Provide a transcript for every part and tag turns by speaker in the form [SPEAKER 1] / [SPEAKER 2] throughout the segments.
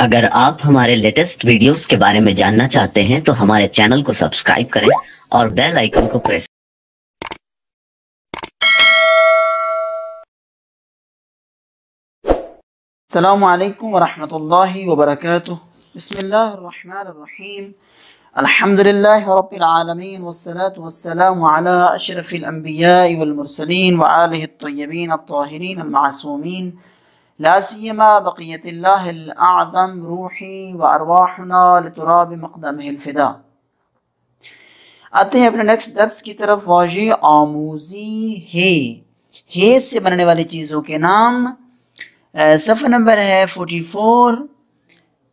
[SPEAKER 1] اگر آپ ہمارے لیٹسٹ ویڈیوز کے بارے میں جاننا چاہتے ہیں تو ہمارے چینل کو سبسکرائب کریں اور بیل آئیکن کو پریس
[SPEAKER 2] السلام علیکم ورحمۃ اللہ وبرکاتہ۔ بسم اللہ الرحمن الرحیم، الحمدللہ رب العالمین والصلاة والسلام علی اشرف الانبیاء والمرسلین وآلہ الطیبین الطاہرین المعصومین، لا سیما بقیت اللہ الاعظم روحی وارواحنا لتراب مقدمہ الفدا۔ آتے ہیں اپنے نیکسٹ درس کی طرف۔ واضح آموزی ہے سے بننے والی چیزوں کے نام۔ صفحہ نمبر ہے 44۔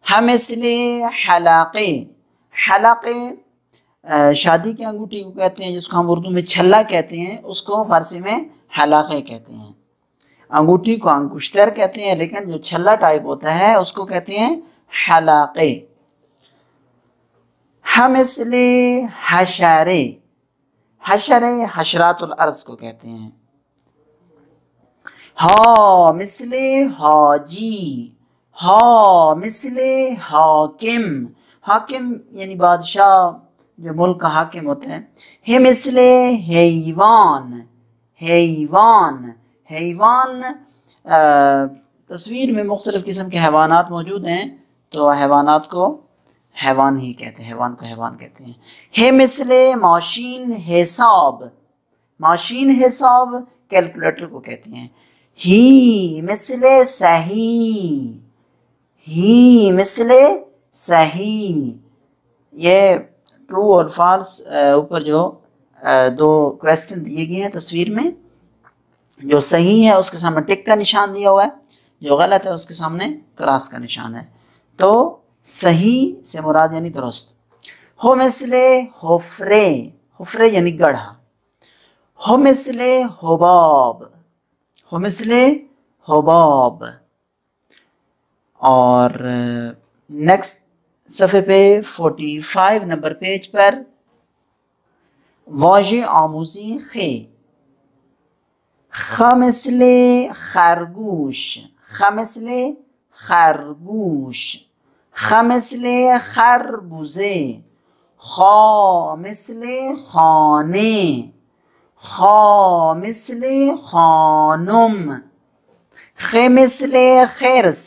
[SPEAKER 2] ہمثل حلاقے، حلاقے شادی کی انگوٹھی کو کہتے ہیں، جس کو ہم اردو میں چھلا کہتے ہیں، اس کو فارسی میں حلاقے کہتے ہیں۔ انگوٹھی کو انگشتر کہتے ہیں، لیکن جو چھلا ٹائپ ہوتا ہے اس کو کہتے ہیں حلاقے۔ ہمثل حشرے، حشرے حشرات الارض کو کہتے ہیں۔ ہا مثل حاجی، ہا مثل حاکم، حاکم یعنی بادشاہ جو ملک کا حاکم ہوتا ہے۔ ہے مثل حیوان، حیوان، حیوان تصویر میں مختلف قسم کے حیوانات موجود ہیں، تو حیوانات کو حیوان ہی کہتے ہیں، حیوان کو حیوان کہتے ہیں۔ ہے مثل ماشین حساب، ماشین حساب کیلکولیٹر کو کہتے ہیں۔ ہی مثل صحیح، ہی مثل صحیح، یہ ٹرو اور فالس اوپر جو دو کویسچن دیے گئے ہیں تصویر میں، جو صحیح ہے اس کے سامنے ٹک کا نشان دیا ہوا ہے، جو غلط ہے اس کے سامنے کراس کا نشان ہے۔ تو صحیح سے مراد یعنی درست۔ ہو مثل حفرے، حفرے یعنی گڑھا۔ ہو مثل حباب، ہو مثل حباب۔ اور نیکسٹ صفحے پہ 45 نمبر پیج پر واضح آموزی خے، خ مثل خرگوش، خ مثل خرگوش، خ مثل خربوزے، خا مثل خانے، خا مثل خانم، خ مثل خرس۔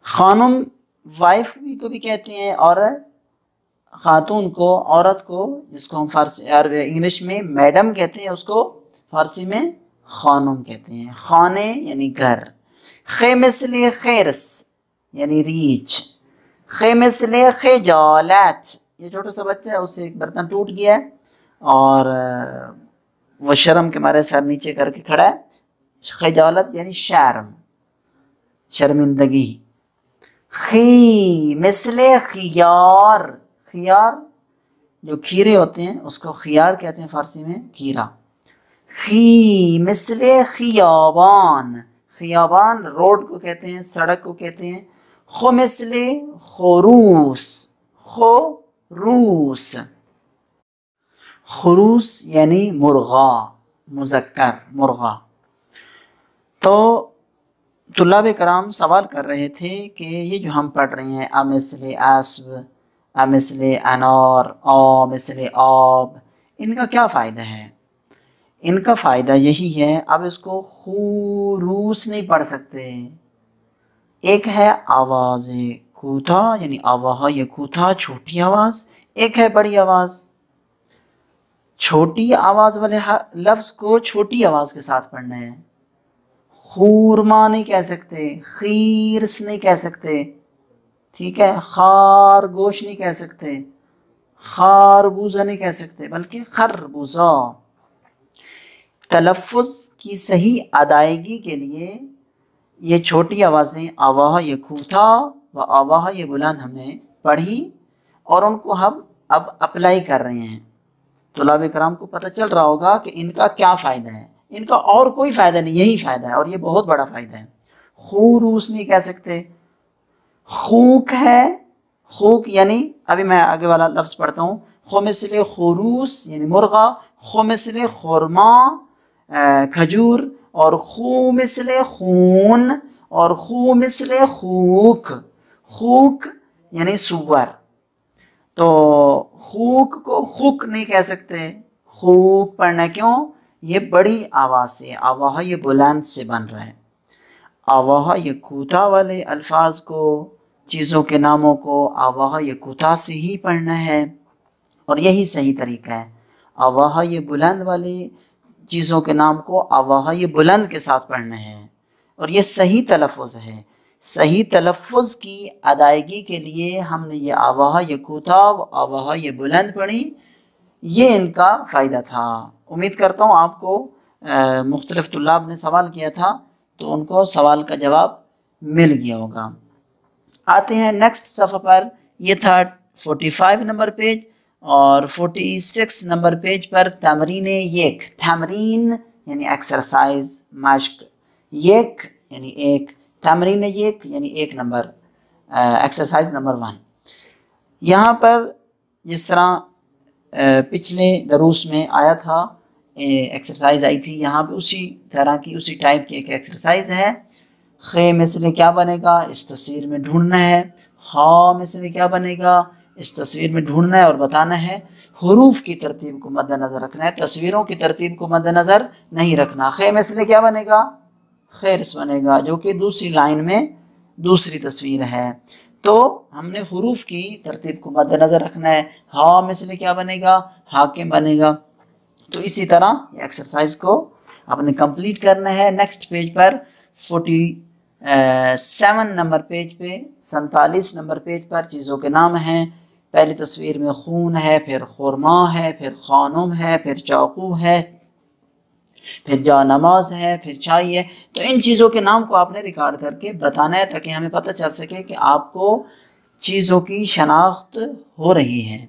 [SPEAKER 2] خانم وائف کو بھی کہتے ہیں، اور خاتون کو، عورت کو، جس کو ہم فارسی عربی انگلش میں میڈم کہتے ہیں، اس کو فارسی میں خانم کہتے ہیں۔ خانے یعنی گھر۔ خ مثل خرس یعنی ریچھ۔ خ مثل خجالت، یہ چھوٹا سا بچہ ہے، اس سے ایک برتن ٹوٹ گیا ہے اور وہ شرم کے مارے سر نیچے کر کے کھڑا ہے۔ خجالت یعنی شرم، شرمندگی۔ خی مثل خیار، خیار جو کھیرے ہوتے ہیں اس کو خیار کہتے ہیں فارسی میں، کھیرا۔ خی مثل خیابان، خیابان روڈ کو کہتے ہیں، سڑک کو کہتے ہیں۔ خو مثل خروس، خروس، خروس یعنی مرغا، مذکر مرغا۔ تو طلاب کرام سوال کر رہے تھے کہ یہ جو ہم پڑھ رہے ہیں امثل اسب، امثل انار، آ مثل آب، ان کا کیا فائدہ ہے؟ ان کا فائدہ یہی ہے، اب اس کو خروس نہیں پڑھ سکتے۔ ایک ہے آواز کوتھا یعنی آواہ یہ کوتھا، چھوٹی آواز، ایک ہے بڑی آواز۔ چھوٹی آواز والے لفظ کو چھوٹی آواز کے ساتھ پڑھنا ہے۔ خورما نہیں کہہ سکتے، خیرس نہیں کہہ سکتے، ٹھیک ہے، خارگوش نہیں کہہ سکتے، خاربوزہ نہیں کہہ سکتے، بلکہ خربوزہ۔ تلفظ کی صحیح ادائیگی کے لیے یہ چھوٹی آوازیں آواہ یہ کوتھا و آواہ یہ بلند ہم نے پڑھی، اور ان کو ہم اب اپلائی کر رہے ہیں۔ طلاب کرام کو پتہ چل رہا ہوگا کہ ان کا کیا فائدہ ہے۔ ان کا اور کوئی فائدہ نہیں، یہی فائدہ ہے، اور یہ بہت بڑا فائدہ ہے۔ خروس نہیں کہہ سکتے۔ خوک ہے، خوک یعنی ابھی میں آگے والا لفظ پڑھتا ہوں۔ خو مثل خروس یعنی مرغا، خو مثل خورما کھجور، اور خو مثل خون، اور خو مثل خوک، خوک یعنی سور، تو خوک کو خوک نہیں کہہ سکتے، خوک پڑھنا کیوں؟ یہ بڑی آواز سے، آواہ یہ بلند سے بن رہا ہے۔ آواہ یہ کوتا والے الفاظ کو، چیزوں کے ناموں کو آواہ یہ کوتا سے ہی پڑھنا ہے، اور یہی صحیح طریقہ ہے۔ آواہ یہ بلند والی چیزوں کے نام کو آواہ یہ بلند کے ساتھ پڑھنا ہے، اور یہ صحیح تلفظ ہے۔ صحیح تلفظ کی ادائیگی کے لیے ہم نے یہ آواہ یہ کوتا و آواہ یہ بلند پڑھی، یہ ان کا فائدہ تھا۔ امید کرتا ہوں آپ کو مختلف طلاب نے سوال کیا تھا تو ان کو سوال کا جواب مل گیا ہوگا۔ آتے ہیں نیکسٹ صفحہ پر، یہ تھا 45 نمبر پیج، اور 46 نمبر پیج پر تمرین یک، تمرین یعنی ایکسرسائز، مشق، یک یعنی ایک، تمرین یک یعنی ایک نمبر، ایکسرسائز نمبر 1۔ یہاں پر جس طرح پچھلے دروس میں آیا تھا، ایکسرسائز آئی تھی، یہاں پہ اسی طرح کی اسی ٹائپ کی ایک ایکسرسائز ہے۔ خے مثل کیا بنے گا؟ اس تصویر میں ڈھونڈنا ہے۔ ہا مثل کیا بنے گا؟ اس تصویر میں ڈھونڈنا ہے اور بتانا ہے۔ حروف کی ترتیب کو مد نظر رکھنا ہے، تصویروں کی ترتیب کو مد نظر نہیں رکھنا۔ خے مثل کیا بنے گا؟ خیرس بنے گا، جو کہ دوسری لائن میں دوسری تصویر ہے، تو ہم نے حروف کی ترتیب کو مد نظر رکھنا ہے۔ ہا مثل کیا بنے گا؟ حاکم بنے گا۔ تو اسی طرح یہ ایکسرسائز کو آپ نے کمپلیٹ کرنا ہے۔ نیکسٹ پیج پر 47 نمبر پیج پہ، 47 نمبر پیج پر چیزوں کے نام ہیں۔ پہلی تصویر میں خون ہے، پھر خورما ہے، پھر خانم ہے، پھر چاقو ہے، پھر جا نماز ہے، پھر چائے ہے۔ تو ان چیزوں کے نام کو آپ نے ریکارڈ کر کے بتانا ہے تاکہ ہمیں پتہ چل سکے کہ آپ کو چیزوں کی شناخت ہو رہی ہے۔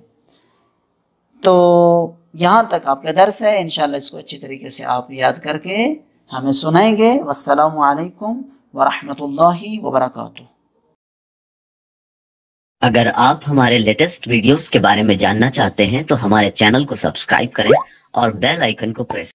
[SPEAKER 2] تو یہاں تک آپ کا درس ہے، انشاءاللہ اس کو اچھی طریقے سے آپ یاد کر کے ہمیں سنائیں گے۔ والسلام علیکم ورحمۃ اللہ وبرکاتہ۔
[SPEAKER 1] اگر آپ ہمارے لیٹسٹ ویڈیوز کے بارے میں جاننا چاہتے ہیں تو ہمارے چینل کو سبسکرائب کریں اور بیل آئیکن کو پریس